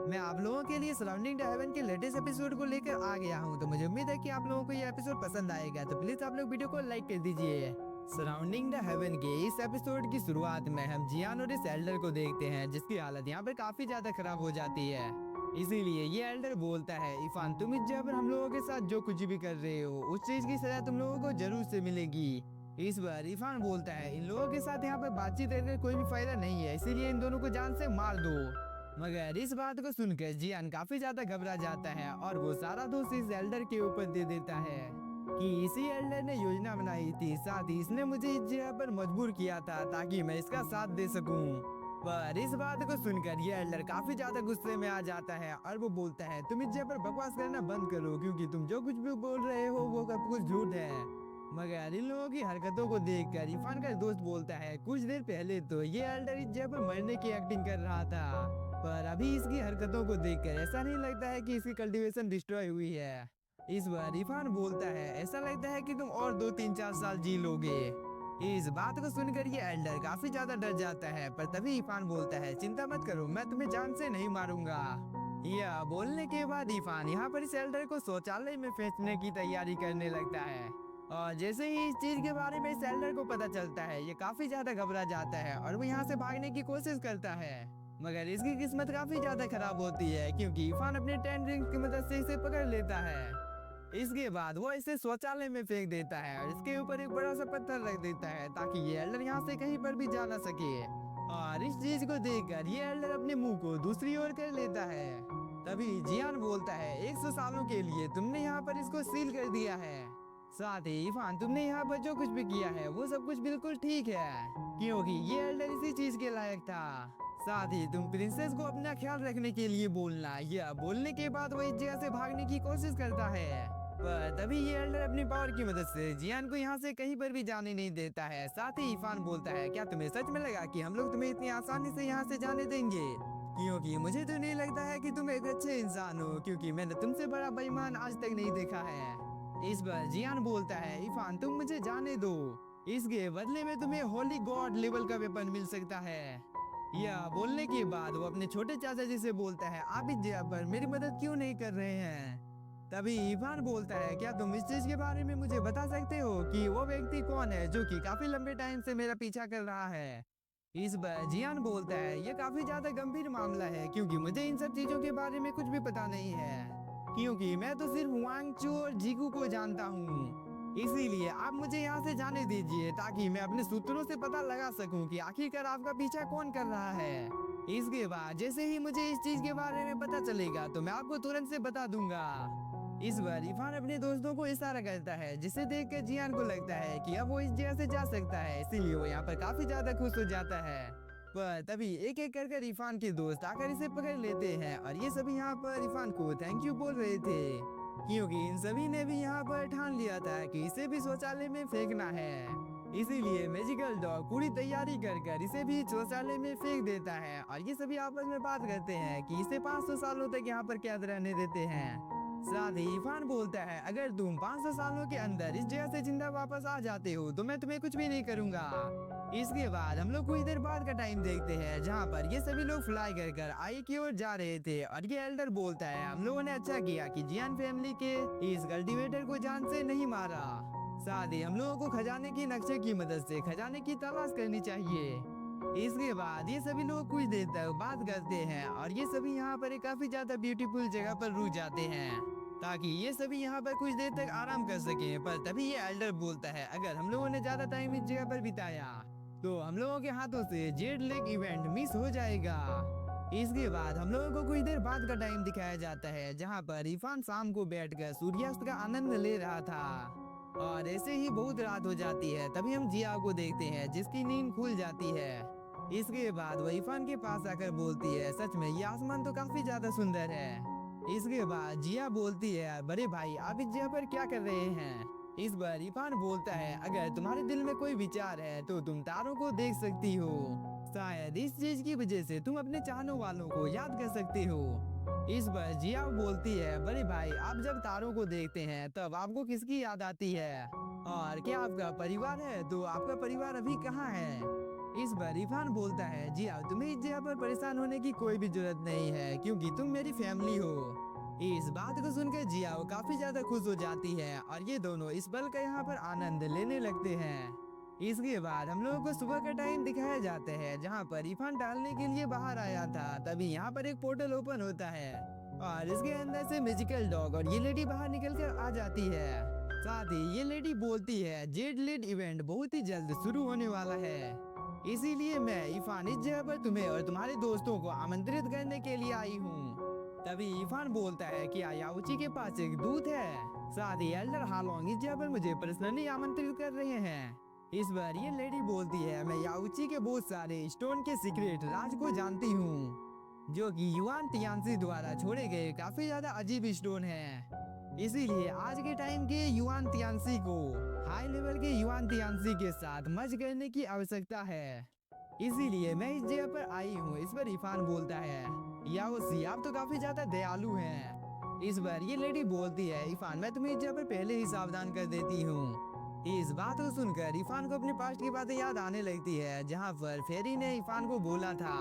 मैं आप लोगों के लिए सराउंडिंग द हेवन के लेटेस्ट एपिसोड को लेकर आ गया हूं। तो मुझे उम्मीद है कि आप लोगों को ये एपिसोड पसंद आएगा, तो प्लीज आप लोग वीडियो को लाइक कर दीजिए। सराउंडिंग द हेवन के इस एपिसोड की शुरुआत में हम जियान और इस एल्डर को देखते हैं, जिसकी हालत यहाँ पर काफी ज्यादा खराब हो जाती है। इसीलिए ये एल्डर बोलता है, इरफान तुम इस जगह पर हम लोगों के साथ जो कुछ भी कर रहे हो उस चीज की सजा तुम लोगों को जरूर से मिलेगी। इस बार इरफान बोलता है, इन लोगों के साथ यहाँ पर बातचीत करके कोई भी फायदा नहीं है, इसीलिए इन दोनों को जान से मार दो। मगर इस बात को सुनकर जियान काफी ज्यादा घबरा जाता है और वो सारा दोष इस एल्डर के ऊपर दे देता है कि इसी एल्डर ने योजना बनाई थी, साथ ही इसने मुझे इस जगह पर मजबूर किया था ताकि मैं इसका साथ दे सकूं। पर इस बात को सुनकर ये एल्डर काफी ज्यादा गुस्से में आ जाता है और वो बोलता है, तुम इस जगह पर बकवास करना बंद करो, क्योंकि तुम जो कुछ भी बोल रहे हो वो सब कुछ झूठ है। मगर इन लोगों की हरकतों को देखकर इरफान का दोस्त बोलता है, कुछ देर पहले तो ये एल्डर इस जगह पर मरने की एक्टिंग कर रहा था, पर अभी इसकी हरकतों को देखकर ऐसा नहीं लगता है कि इसकी कल्टीवेशन डिस्ट्रॉय हुई है। इस बार इरफान बोलता है, ऐसा लगता है कि तुम और 2 3 4 साल जी लोगे। इस बात को सुनकर ये एल्डर काफी ज्यादा डर जाता है, पर तभी इरफान बोलता है, चिंता मत करो, मैं तुम्हें जान से नहीं मारूंगा। यह बोलने के बाद इरफान यहाँ पर इस एल्डर को शौचालय में फेंकने की तैयारी करने लगता है। और जैसे ही इस चीज के बारे में इस एल्डर को पता चलता है, ये काफी ज्यादा घबरा जाता है और वो यहाँ से भागने की कोशिश करता है। मगर इसकी किस्मत काफी ज्यादा खराब होती है, क्योंकि इरफान अपने 10 रिंग्स की मदद से इसे पकड़ लेता है। इसके बाद वो इसे शौचालय में फेंक देता है और इसके ऊपर एक बड़ा सा पत्थर रख देता है ताकि ये एल्डर यहाँ से कहीं पर भी जा ना सके। और इस चीज को देखकर ये एल्डर अपने मुंह को दूसरी ओर कर लेता है। तभी जियान बोलता है, 100 सालों के लिए तुमने यहाँ पर इसको सील कर दिया है। साथ ही इरफान तुमने यहाँ पर जो कुछ भी किया है वो सब कुछ बिल्कुल ठीक है, क्योंकि ये एल्डर इसी चीज के लायक था। साथ ही तुम प्रिंसेस को अपना ख्याल रखने के लिए बोलना। यह बोलने के बाद वो इस जगह से भागने की कोशिश करता है, पर तभी ये एल्डर अपनी पावर की मदद से जियान को यहाँ से कहीं पर भी जाने नहीं देता है। साथ ही इरफान बोलता है, क्या तुम्हें सच में लगा कि हम लोग तुम्हें इतनी आसानी से यहाँ से जाने देंगे? क्योंकि मुझे तो नहीं लगता है कि तुम एक अच्छे इंसान हो, क्योंकि मैंने तुमसे बड़ा बेईमान आज तक नहीं देखा है। इस बार जियान बोलता है, इरफान तुम मुझे जाने दो, इसके बदले में तुम्हें होली गॉड लेवल का वेपन मिल सकता है। यह बोलने के बाद वो अपने छोटे चाचा जी से बोलता है, आप इस जगह पर मेरी मदद क्यों नहीं कर रहे हैं? तभी इरफान बोलता है, क्या तुम इस चीज के बारे में मुझे बता सकते हो कि वो व्यक्ति कौन है जो कि काफी लंबे टाइम से मेरा पीछा कर रहा है? इस बार जियान बोलता है, ये काफी ज्यादा गंभीर मामला है, क्योंकि मुझे इन सब चीजों के बारे में कुछ भी पता नहीं है, क्योंकि मैं तो सिर्फ वांगचू और जीगू को जानता हूँ। इसीलिए आप मुझे यहाँ से जाने दीजिए ताकि मैं अपने सूत्रों से पता लगा सकूं कि आखिरकार आपका पीछा कौन कर रहा है। इसके बाद जैसे ही मुझे इस चीज के बारे में पता चलेगा तो मैं आपको तुरंत से बता दूंगा। इस बार इरफान अपने दोस्तों को इशारा करता है, जिसे देखकर जियान को लगता है कि अब वो इस जगह से जा सकता है, इसीलिए वो यहाँ पर काफी ज्यादा खुश हो जाता है। पर तभी एक एक कर इरफान के दोस्त आकर इसे पकड़ लेते हैं और ये सभी यहाँ पर इरफान को थैंक यू बोल रहे थे, क्योंकि इन सभी ने भी यहाँ पर ठान लिया था कि इसे भी शौचालय में फेंकना है। इसीलिए मैजिकल डॉग पूरी तैयारी कर इसे भी शौचालय में फेंक देता है और ये सभी आपस में बात करते हैं कि इसे 500 सालों तक यहाँ पर कैद रहने देते हैं। साथ ही इरफान बोलता है, अगर तुम 500 सालों के अंदर इस जगह से जिंदा वापस आ जाते हो तो मैं तुम्हें कुछ भी नहीं करूंगा। इसके बाद हम लोग कुछ देर बाद का टाइम देखते हैं, जहाँ पर ये सभी लोग फ्लाई कर आई की ओर जा रहे थे और ये एल्डर बोलता है, हम लोगों ने अच्छा किया कि जियान फैमिली के इस कल्टीवेटर को जान से नहीं मारा। साथ ही हम लोगों को खजाने की नक्शे की मदद से खजाने की तलाश करनी चाहिए। इसके बाद ये सभी लोग कुछ देर तक बात करते हैं और ये सभी यहाँ पर एक काफी ज्यादा ब्यूटीफुल जगह पर रुक जाते हैं ताकि ये सभी यहाँ पर कुछ देर तक आराम कर सकें। पर तभी ये एल्डर बोलता है, अगर हम लोगों ने ज्यादा टाइम इस जगह पर बिताया तो हम लोगों के हाथों से जेड लेग इवेंट मिस हो जाएगा। इसके बाद हम लोगों को कुछ देर बाद का टाइम दिखाया जाता है, जहाँ पर इरफान शाम को बैठकर सूर्यास्त का आनंद ले रहा था और ऐसे ही बहुत रात हो जाती है। तभी हम जिया को देखते हैं जिसकी नींद खुल जाती है। इसके बाद वो इरफान के पास आकर बोलती है, सच में ये आसमान तो काफी ज्यादा सुंदर है। इसके बाद जिया बोलती है, बड़े भाई आप इस जगह पर क्या कर रहे हैं? इस बार इरफान बोलता है, अगर तुम्हारे दिल में कोई विचार है तो तुम तारों को देख सकती हो, शायद इस चीज की वजह से तुम अपने चाहने वालों को याद कर सकते हो। इस बार जिया बोलती है, बड़े भाई आप जब तारों को देखते हैं तब आपको किसकी याद आती है? और क्या आपका परिवार है? तो आपका परिवार अभी कहाँ है? इस बार इरफान बोलता है, जी हाँ, तुम्हें इस जगह पर परेशान होने की कोई भी जरूरत नहीं है क्योंकि तुम मेरी फैमिली हो। इस बात को सुनकर जियाओ काफी ज्यादा खुश हो जाती है और ये दोनों इस पल का यहाँ पर आनंद लेने लगते हैं। इसके बाद हम लोगों को सुबह का टाइम दिखाया जाता है जहाँ पर इरफान टहलने के लिए बाहर आया था। तभी यहाँ पर एक पोर्टल ओपन होता है और इसके अंदर से मैजिकल डॉग और ये लेडी बाहर निकल कर आ जाती है। साथ ही ये लेडी बोलती है, जेड लेड इवेंट बहुत ही जल्द शुरू होने वाला है, इसीलिए मैं इरफान इस जगह पर तुम्हें और तुम्हारे दोस्तों को आमंत्रित करने के लिए आई हूँ। तभी इरफान बोलता है कि याउची के पास एक दूत है। साथ ही एल्डर हालोंग इस जगह पर मुझे पर्सनली आमंत्रित कर रहे हैं। इस बार ये लेडी बोलती है, मैं याउची के बहुत सारे स्टोन के सीक्रेट राज को जानती हूँ जो कि युआन तियानसी द्वारा छोड़े गए काफी ज्यादा अजीब स्टोन हैं। इसीलिए आज के टाइम के युआन तियानसी को हाई लेवल के युआन तियानसी के साथ मर्ज करने की आवश्यकता है, इसीलिए मैं इस जगह पर आई हूँ। इस पर इरफान बोलता है, याओसी आप तो काफी ज्यादा दयालु हैं। इस बार ये लेडी बोलती है, इरफान मैं तुम्हें इस जगह पर पहले ही सावधान कर देती हूँ। इस बात को सुनकर इरफान को अपने पास्ट की बातें याद आने लगती है जहाँ पर फेरी ने इरफान को बोला था,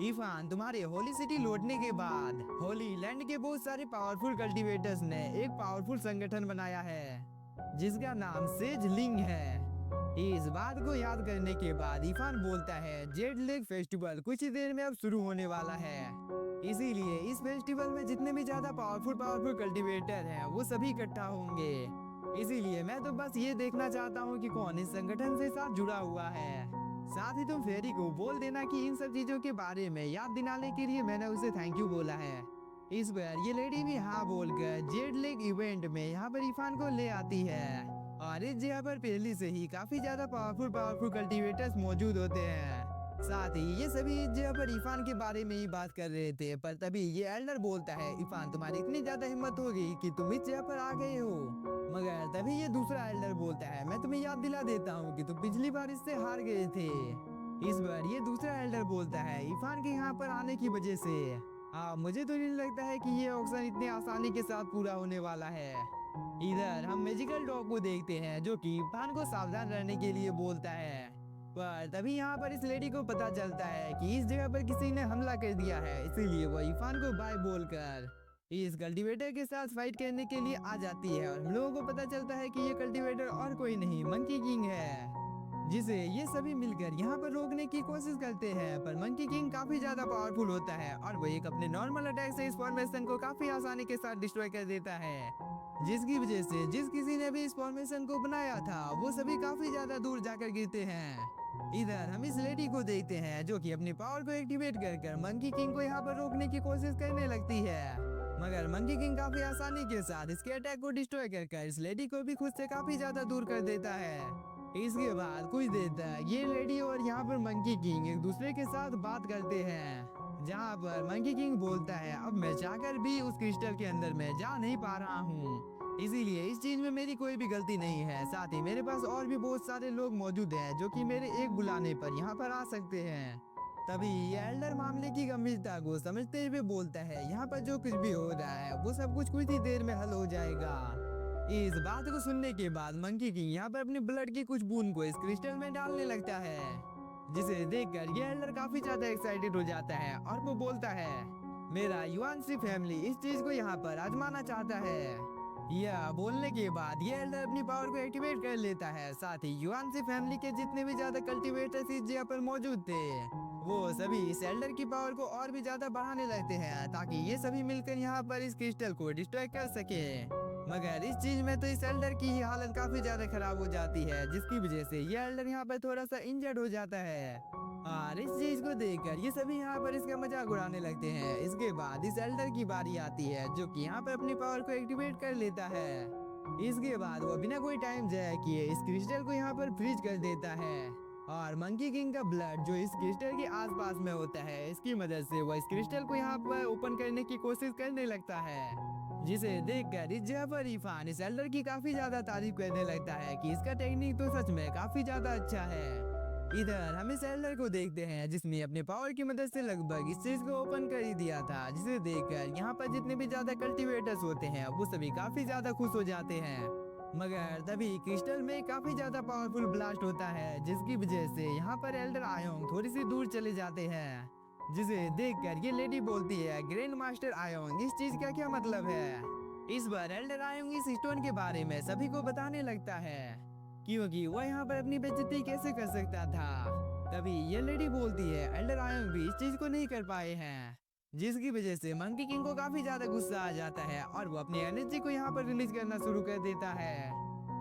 इरफान तुम्हारे होली सिटी लौटने के बाद होली लैंड के बहुत सारे पावरफुल कल्टीवेटर्स ने एक पावरफुल संगठन बनाया है जिसका नाम सेज लिंग है। इस बात को याद करने के बाद इरफान बोलता है, जेड लेग फेस्टिवल कुछ ही देर में अब शुरू होने वाला है, इसीलिए इस फेस्टिवल में जितने भी ज्यादा पावरफुल कल्टीवेटर हैं वो सभी इकट्ठा होंगे। इसीलिए मैं तो बस ये देखना चाहता हूँ कि कौन इस संगठन से साथ जुड़ा हुआ है। साथ ही तुम फेरी को बोल देना कि इन सब चीजों के बारे में याद दिलाने के लिए मैंने उसे थैंक यू बोला है। इस बार ये लेडी भी हाँ बोलकर जेड लेग इवेंट में यहाँ पर इरफान को ले आती है और इस जगह पर पहले से ही काफी ज्यादा पावरफुल कल्टीवेटर्स मौजूद होते हैं। साथ ही ये सभी इस जगह पर इरफान के बारे में ही बात कर रहे थे, पर तभी ये एल्डर बोलता है, इरफान तुम्हारी इतनी ज्यादा हिम्मत होगी कि तुम इस जगह पर आ गए हो। मगर तभी ये दूसरा एल्डर बोलता है, मैं तुम्हें याद दिला देता हूँ कि तुम पिछली बार इससे हार गए थे। इस बार ये दूसरा एल्डर बोलता है, इरफान के यहाँ पर आने की वजह से मुझे तो नहीं लगता है कि ये ऑक्शन इतने आसानी के साथ पूरा होने वाला है। इधर हम मैजिकल डॉग को देखते हैं जो कि इरफान को सावधान रहने के लिए बोलता है, पर तभी यहाँ पर इस लेडी को पता चलता है कि इस जगह पर किसी ने हमला कर दिया है, इसीलिए वो इरफान को बाय बोलकर इस कल्टीवेटर के साथ फाइट करने के लिए आ जाती है। और हम लोगों को पता चलता है कि ये कल्टीवेटर और कोई नहीं मंकी किंग है, जिसे ये सभी मिलकर यहाँ पर रोकने की कोशिश करते हैं। पर मंकी किंग काफी ज्यादा पावरफुल होता है और वो एक अपने नॉर्मल अटैक से इस फॉर्मेशन को काफी आसानी के साथ डिस्ट्रॉय कर देता है, जिसकी वजह से जिस किसी ने भी इस फॉर्मेशन को बनाया था वो सभी काफी ज्यादा दूर जाकर गिरते हैं। इधर हम इस लेडी को देखते हैं जो कि अपनी पावर को एक्टिवेट कर मंकी किंग को यहाँ पर रोकने की कोशिश करने लगती है, मगर मंकी किंग काफी आसानी के साथ इसके अटैक को डिस्ट्रॉय कर इस लेडी को भी खुद से काफी ज्यादा दूर कर देता है। इसके बाद कुछ देर तक ये लेडी और यहाँ पर मंकी किंग एक दूसरे के साथ बात करते हैं, जहाँ पर मंकी किंग बोलता है, अब मैं चाहकर भी उस क्रिस्टल के अंदर में जा नहीं पा रहा हूँ, इसीलिए इस चीज में मेरी कोई भी गलती नहीं है। साथ ही मेरे पास और भी बहुत सारे लोग मौजूद हैं जो कि मेरे एक बुलाने पर यहाँ पर आ सकते हैं। तभी ये एल्डर मामले की गंभीरता को समझते हुए बोलता है, यहाँ पर जो कुछ भी हो रहा है वो सब कुछ ही देर में हल हो जाएगा। इस बात को सुनने के बाद मंकी किंग यहाँ पर अपने ब्लड की कुछ बूंद को इस क्रिस्टल में डालने लगता है, जिसे देखकर ये एल्डर काफी ज्यादा एक्साइटेड हो जाता है और वो बोलता है, मेरा युआनसी फैमिली इस चीज को यहाँ पर आजमाना चाहता है। यह बोलने के बाद ये एल्डर अपनी पावर को एक्टिवेट कर लेता है। साथ ही युआनसी फैमिली के जितने भी ज्यादा कल्टीवेटर्स इस जगह पर मौजूद थे वो सभी इस एल्डर की पावर को और भी ज्यादा बढ़ाने लगते हैं ताकि ये सभी मिलकर यहाँ पर इस क्रिस्टल को डिस्ट्रॉय कर सके। मगर इस चीज में तो इस एल्डर की हालत काफी ज्यादा खराब हो जाती है, जिसकी वजह से ये एल्डर यहाँ पर थोड़ा सा इंजर्ड हो जाता है और इस चीज को देखकर ये सभी यहाँ पर इसका मजाक उड़ाने लगते हैं। इसके बाद इस एल्डर की बारी आती है जो कि यहाँ पर अपनी पावर को एक्टिवेट कर लेता है। इसके बाद वो बिना कोई टाइम जाया किए इस क्रिस्टल को यहाँ पर फ्रीज कर देता है और मंकी किंग का ब्लड जो इस क्रिस्टल के आसपास में होता है इसकी मदद से वो इस क्रिस्टल को यहाँ पर ओपन करने की कोशिश करने लगता है, जिसे देखकर इस जगह पर इरफान इस एल्डर की काफी ज्यादा तारीफ करने लगता है कि इसका टेक्निक तो सच में काफी ज्यादा अच्छा है। इधर हम इस एल्डर को देखते हैं जिसने अपने पावर की मदद से लगभग इस चीज को ओपन कर ही दिया था, जिसे देखकर यहाँ पर जितने भी ज्यादा कल्टीवेटर्स होते हैं वो सभी काफी ज्यादा खुश हो जाते हैं मगर तभी क्रिस्टल में काफी ज्यादा पावरफुल ब्लास्ट होता है, जिसकी वजह से यहाँ पर एल्डर आयोंग थोड़ी सी दूर चले जाते हैं। जिसे देखकर ये लेडी बोलती है, ग्रैंड मास्टर आयोंग, इस चीज का क्या मतलब है? इस बार एल्डर आयोंग इस स्टोन के बारे में सभी को बताने लगता है, क्योंकि वह यहाँ पर अपनी बेइज्जती कैसे कर सकता था। तभी ये लेडी बोलती है, एल्डर आयोंग भी इस चीज को नहीं कर पाए हैं, जिसकी वजह से मंकी किंग को काफी ज्यादा गुस्सा आ जाता है और वो अपनी एनर्जी को यहाँ पर रिलीज करना शुरू कर देता है।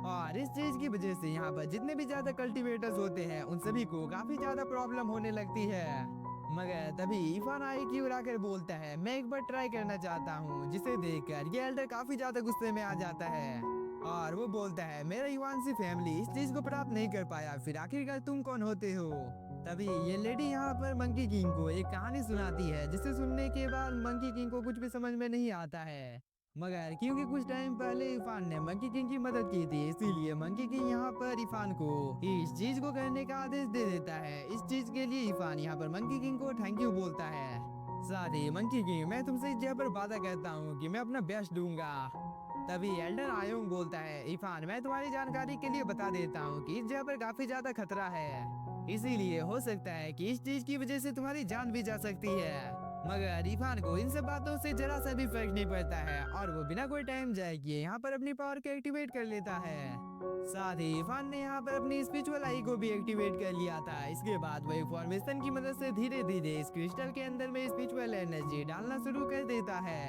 और इस चीज की वजह से यहाँ पर जितने भी ज्यादा कल्टीवेटर्स होते हैं उन सभी को काफी ज्यादा प्रॉब्लम होने लगती है। मगर तभी इफान आई की ओर आकर बोलता है, मैं एक बार ट्राई करना चाहता हूँ, जिसे देखकर ये एल्डर काफी ज्यादा गुस्से में आ जाता है और वो बोलता है, मेरा युवानसी फैमिली इस चीज को प्राप्त नहीं कर पाया, फिर आखिरकार तुम कौन होते हो? तभी ये लेडी यहाँ पर मंकी किंग को एक कहानी सुनाती है, जिसे सुनने के बाद मंकी किंग को कुछ भी समझ में नहीं आता है। मगर क्योंकि कुछ टाइम पहले इफान ने मंकी किंग की मदद की थी, इसीलिए मंकी किंग यहाँ पर इफान को इस चीज को करने का आदेश दे देता है। इस चीज के लिए इफान यहाँ पर मंकी किंग को थैंक यू बोलता है। साथ ही मंकी किंग, मैं तुमसे इस जगह पर वादा करता हूँ कि मैं अपना बेस्ट दूंगा। तभी एल्डर आयोंग बोलता है, इफान, मैं तुम्हारी जानकारी के लिए बता देता हूँ कि इस जगह पर काफी ज्यादा खतरा है, इसीलिए हो सकता है कि इस चीज की वजह से तुम्हारी जान भी जा सकती है। मगर इफान को इन सब बातों से जरा सा भी फर्क नहीं पड़ता है और वो बिना कोई टाइम जाए किए यहाँ पर अपनी पावर को एक्टिवेट कर लेता है। साथ ही इफान ने यहाँ पर अपनी स्पिरिचुअल आई को भी एक्टिवेट कर लिया था। इसके बाद वह फॉर्मेशन की मदद से धीरे धीरे इस क्रिस्टल के अंदर में स्पिरिचुअल एनर्जी डालना शुरू कर देता है,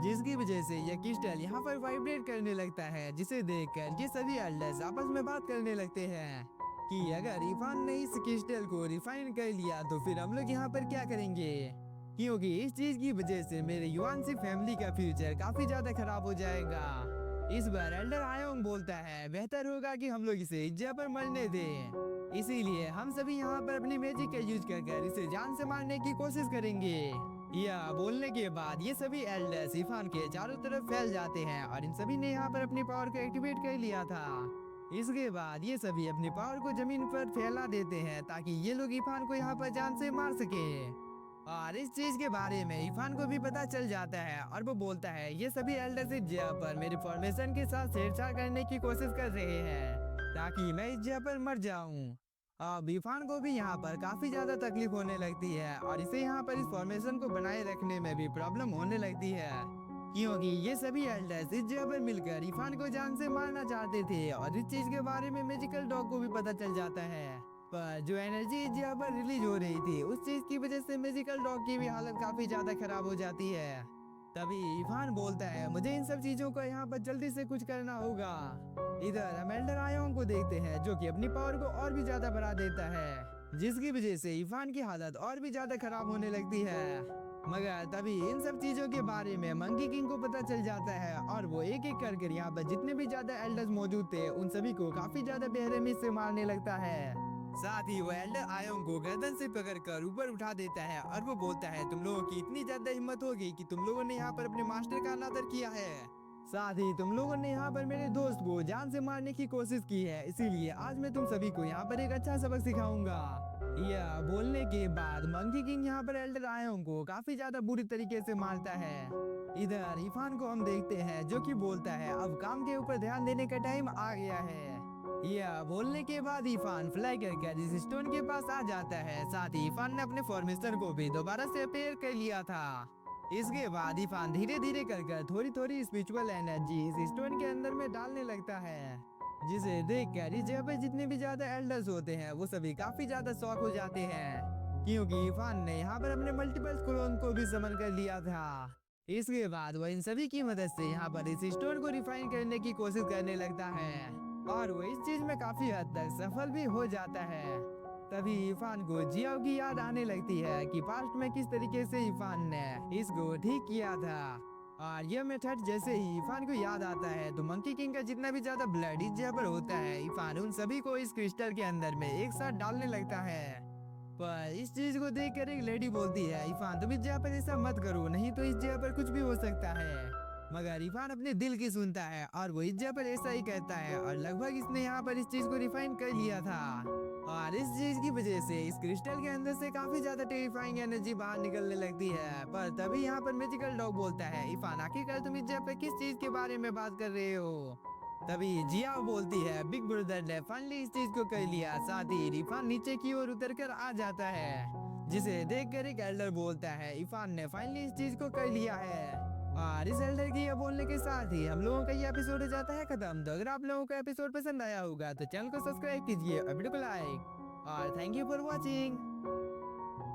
जिसकी वजह से यह क्रिस्टल यहाँ पर वाइब्रेट करने लगता है, जिसे देखकर ये सभी एल्डर्स आपस में बात करने लगते हैं कि अगर इफान ने इस क्रिस्टल को रिफाइन कर लिया तो फिर हम लोग यहाँ पर क्या करेंगे, क्योंकि इस चीज की वजह से मेरे युवानसी फैमिली का फ्यूचर काफी ज्यादा खराब हो जाएगा। इस बार एल्डर आयोंग बोलता है, बेहतर होगा कि हम लोग इसे इस जगह पर मरने दें, इसीलिए हम सभी यहाँ पर अपनी मैजिक का यूज कर इसे जान से मारने की कोशिश करेंगे। यह बोलने के बाद ये सभी एल्डर्स इफान के चारों तरफ फैल जाते हैं और इन सभी ने यहाँ पर अपनी पावर को एक्टिवेट कर लिया था। इसके बाद ये सभी अपनी पावर को जमीन पर फैला देते हैं ताकि ये लोग इफान को यहाँ पर जान से मार सके। और इस चीज के बारे में इफान को भी पता चल जाता है और वो बोलता है, ये सभी एल्डर्स इस जगह पर मेरी फॉर्मेशन के साथ छेड़छाड़ करने की कोशिश कर रहे हैं ताकि मैं इस जगह पर मर जाऊं। अब इफान को भी यहाँ पर काफी ज्यादा तकलीफ होने लगती है और इसे यहाँ पर इस फॉर्मेशन को बनाए रखने में भी प्रॉब्लम होने लगती है, क्योंकि ये सभी एल्डर्स इस जगह पर मिलकर इफान को जान से मारना चाहते थे। और इस चीज के बारे में मैजिकल डॉग को भी पता चल जाता है, पर जो एनर्जी इस जगह पर रिलीज हो रही थी उस चीज की वजह से मैजिकल डॉग की भी हालत काफी ज्यादा खराब हो जाती है। तभी इफान बोलता है, मुझे इन सब चीजों को यहाँ पर जल्दी से कुछ करना होगा। इधर हम एल्डर आयोंग को देखते हैं, जो कि अपनी पावर को और भी ज्यादा बढ़ा देता है, जिसकी वजह से इफान की हालत और भी ज्यादा खराब होने लगती है। मगर तभी इन सब चीजों के बारे में मंकी किंग को पता चल जाता है और वो एक एक करके यहाँ पर जितने भी ज्यादा एल्डर्स मौजूद थे उन सभी को काफी ज्यादा बेरहमी से मारने लगता है। साथ ही वो एल्डर आयोंग को गर्दन से पकड़कर ऊपर उठा देता है और वो बोलता है, तुम लोगों की इतनी ज्यादा हिम्मत होगी कि तुम लोगों ने यहाँ पर अपने मास्टर का अनादर किया है, साथ ही तुम लोगों ने यहाँ पर मेरे दोस्त को जान से मारने की कोशिश की है, इसीलिए आज मैं तुम सभी को यहाँ पर एक अच्छा सबक सिखाऊंगा। यह बोलने के बाद मंकी किंग यहाँ पर एल्डर आयोंग को काफी ज्यादा बुरी तरीके से मारता है। इधर इफान को हम देखते हैं, जो कि बोलता है, अब काम के ऊपर ध्यान देने का टाइम आ गया है। यह बोलने के बाद इफान फ्लाई करके इस स्टोन के पास आ जाता है। साथ ही इफान ने अपने फॉर्मेशन को भी दोबारा से अपेयर कर लिया था। इसके बाद इफान धीरे धीरे कर थोड़ी थोड़ी स्पिरिचुअल एनर्जी इस स्टोन के अंदर में डालने लगता है, जिसे देखकर इस जगह पे जितने भी ज्यादा एल्डर्स होते हैं वो सभी काफी ज्यादा शॉक हो जाते हैं, क्योंकि इफान ने यहाँ पर अपने मल्टीपल क्लोन को भी समन कर लिया था। इसके बाद वह इन सभी की मदद से यहाँ पर इस स्टोन को रिफाइन करने की कोशिश करने लगता है और वो इस चीज में काफी हद तक सफल भी हो जाता है। तभी इफान को जियाओ की याद आने लगती है कि पास्ट में किस तरीके से इफान ने इसको ठीक किया था। और यह मेथड जैसे ही इफान को याद आता है तो मंकी किंग का जितना भी ज्यादा ब्लड इस जगह पर होता है, इफान उन सभी को इस क्रिस्टल के अंदर में एक साथ डालने लगता है। पर इस चीज को देखकर एक लेडी बोलती है, इफान तुम इस जगह पर ऐसा मत करो, नहीं तो इस जगह पर कुछ भी हो सकता है। मगर इफान अपने दिल की सुनता है और वो इस जगह पर ऐसा ही कहता है और लगभग इसने यहाँ पर इस चीज को रिफाइन कर लिया था। और इस चीज की वजह से इस क्रिस्टल के अंदर से काफी ज्यादा टेरिफाइंग एनर्जी बाहर निकलने लगती है। पर तभी यहाँ पर मैजिकल डॉग बोलता है, इफान आखिरकार तुम इस जगह पर किस चीज के बारे में बात कर रहे हो? तभी जिया बोलती है बिग ब्रदर ने फाइनली इस चीज को कर लिया। साथ ही इरफान नीचे की ओर उतरकर आ जाता है, जिसे देखकर एक एल्डर बोलता है इरफान ने फाइनली इस चीज को कर लिया है। और इस एल्डर की ये बोलने के साथ ही हम लोगों का ये एपिसोड हो जाता है खत्म। तो अगर आप लोगों को एपिसोड पसंद आया होगा तो चैनल को सब्सक्राइब कीजिए और वीडियो को लाइक। और थैंक यू फॉर वॉचिंग।